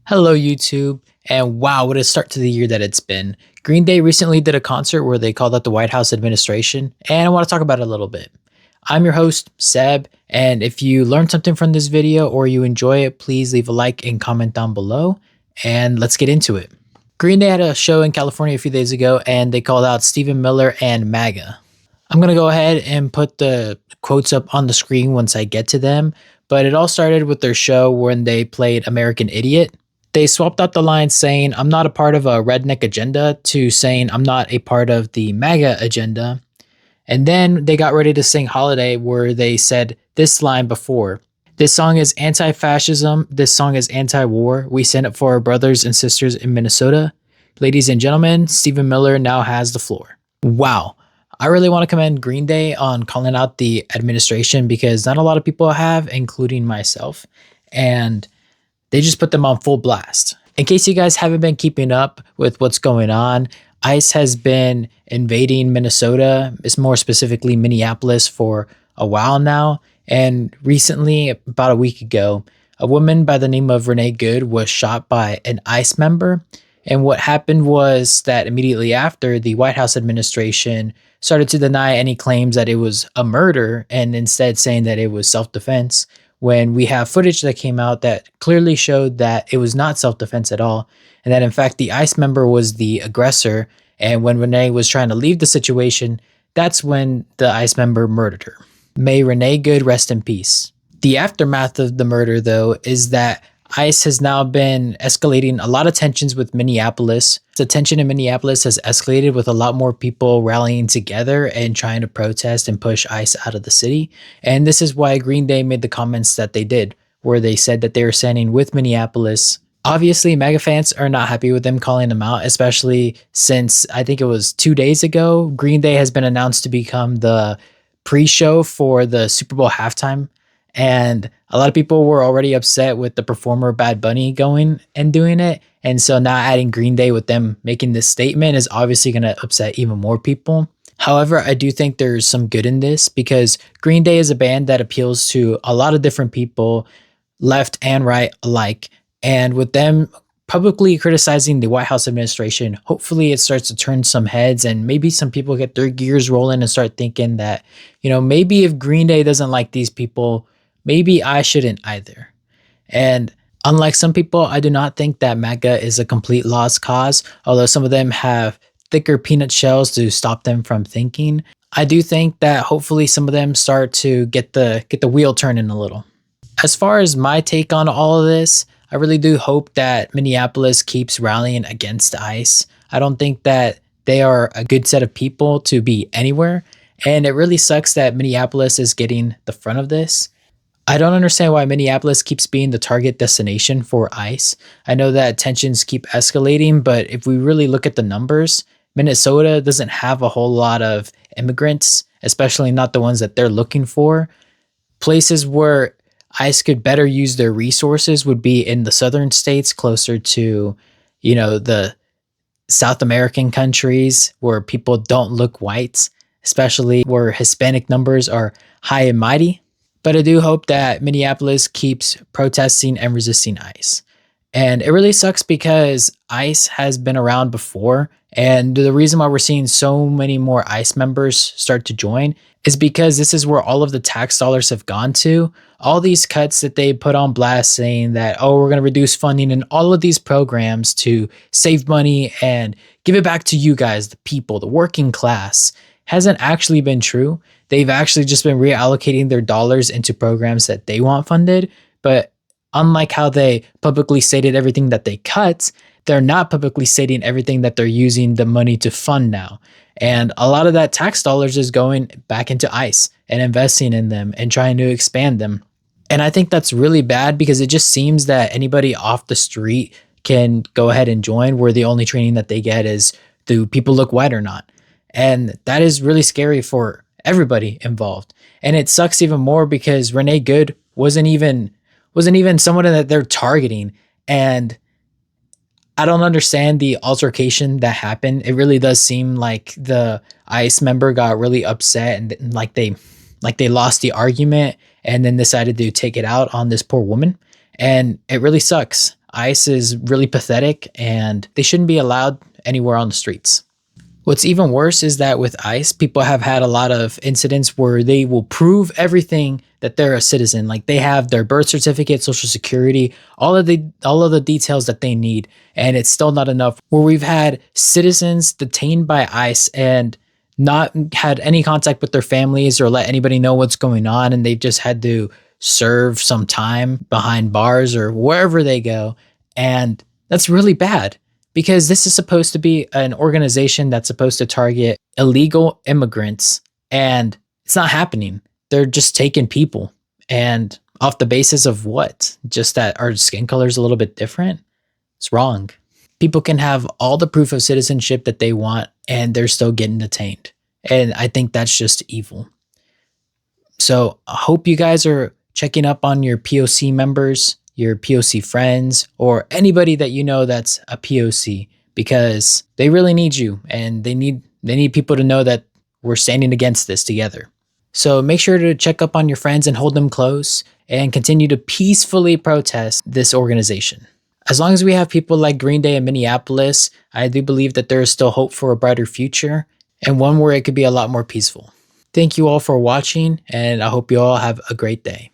Hello, YouTube. And wow, what a start to the year that it's been. Green Day recently did a concert where they called out the White House administration, and I want to talk about it a little bit. I'm your host, Seb, and if you learned something from this video or you enjoy it, please leave a like and comment down below, and let's get into it. Green Day had a show in California a few days ago, and they called out Stephen Miller and MAGA. I'm going to go ahead and put the quotes up on the screen once I get to them, but it all started with their show when they played American Idiot. They swapped out the line saying, "I'm not a part of a redneck agenda," to saying, "I'm not a part of the MAGA agenda." And then they got ready to sing Holiday, where they said this line before: "This song is anti-fascism. This song is anti-war. We stand up for our brothers and sisters in Minnesota. Ladies and gentlemen, Stephen Miller now has the floor." Wow. I really want to commend Green Day on calling out the administration because not a lot of people have, including myself. And they just put them on full blast. In case you guys haven't been keeping up with what's going on, ICE has been invading Minnesota, it's more specifically Minneapolis, for a while now. And recently, about a week ago, a woman by the name of Renee Good was shot by an ICE member. And what happened was that immediately after, the White House administration started to deny any claims that it was a murder and instead saying that it was self-defense, when we have footage that came out that clearly showed that it was not self-defense at all, and that in fact the ICE member was the aggressor. And when Renee was trying to leave the situation, that's when the ICE member murdered her. May Renee Good rest in peace. The aftermath of the murder, though, is that ICE has now been escalating a lot of tensions with Minneapolis. The tension in Minneapolis has escalated with a lot more people rallying together and trying to protest and push ICE out of the city. And this is why Green Day made the comments that they did, where they said that they were standing with Minneapolis. Obviously, MAGA fans are not happy with them calling them out, especially since I think it was 2 days ago, Green Day has been announced to become the pre-show for the Super Bowl halftime. And a lot of people were already upset with the performer Bad Bunny going and doing it. And so now adding Green Day with them making this statement is obviously going to upset even more people. However, I do think there's some good in this because Green Day is a band that appeals to a lot of different people, left and right alike. And with them publicly criticizing the White House administration, hopefully it starts to turn some heads and maybe some people get their gears rolling and start thinking that, maybe if Green Day doesn't like these people, maybe I shouldn't either. And unlike some people, I do not think that MAGA is a complete lost cause, although some of them have thicker peanut shells to stop them from thinking. I do think that hopefully some of them start to get the wheel turning a little. As far as my take on all of this, I really do hope that Minneapolis keeps rallying against ICE. I don't think that they are a good set of people to be anywhere. And it really sucks that Minneapolis is getting the front of this. I don't understand why Minneapolis keeps being the target destination for ICE. I know that tensions keep escalating, but if we really look at the numbers, Minnesota doesn't have a whole lot of immigrants, especially not the ones that they're looking for. Places where ICE could better use their resources would be in the southern states closer to, the South American countries where people don't look white, especially where Hispanic numbers are high and mighty. But I do hope that Minneapolis keeps protesting and resisting ICE. And it really sucks because ICE has been around before. And the reason why we're seeing so many more ICE members start to join is because this is where all of the tax dollars have gone to. All these cuts that they put on blast saying that, oh, we're going to reduce funding in all of these programs to save money and give it back to you guys, the people, the working class, hasn't actually been true. They've actually just been reallocating their dollars into programs that they want funded. But unlike how they publicly stated everything that they cut, they're not publicly stating everything that they're using the money to fund now. And a lot of that tax dollars is going back into ICE and investing in them and trying to expand them. And I think that's really bad because it just seems that anybody off the street can go ahead and join, where the only training that they get is, do people look white or not? And that is really scary for everybody involved. And it sucks even more because Renee Good wasn't even someone that they're targeting. And I don't understand the altercation that happened. It really does seem like the ICE member got really upset and like they lost the argument and then decided to take it out on this poor woman. And it really sucks. ICE is really pathetic and they shouldn't be allowed anywhere on the streets. What's even worse is that with ICE, people have had a lot of incidents where they will prove everything that they're a citizen. Like they have their birth certificate, social security, all of the details that they need, and it's still not enough. Where we've had citizens detained by ICE and not had any contact with their families or let anybody know what's going on, and they've just had to serve some time behind bars or wherever they go. And that's really bad because this is supposed to be an organization that's supposed to target illegal immigrants, and it's not happening. They're just taking people, and off the basis of what? Just that our skin color is a little bit different? It's wrong. People can have all the proof of citizenship that they want, and they're still getting detained. And I think that's just evil. So I hope you guys are checking up on your POC members, your POC friends, or anybody that you know that's a POC, because they really need you, and they need people to know that we're standing against this together. So make sure to check up on your friends and hold them close and continue to peacefully protest this organization. As long as we have people like Green Day in Minneapolis, I do believe that there is still hope for a brighter future and one where it could be a lot more peaceful. Thank you all for watching, and I hope you all have a great day.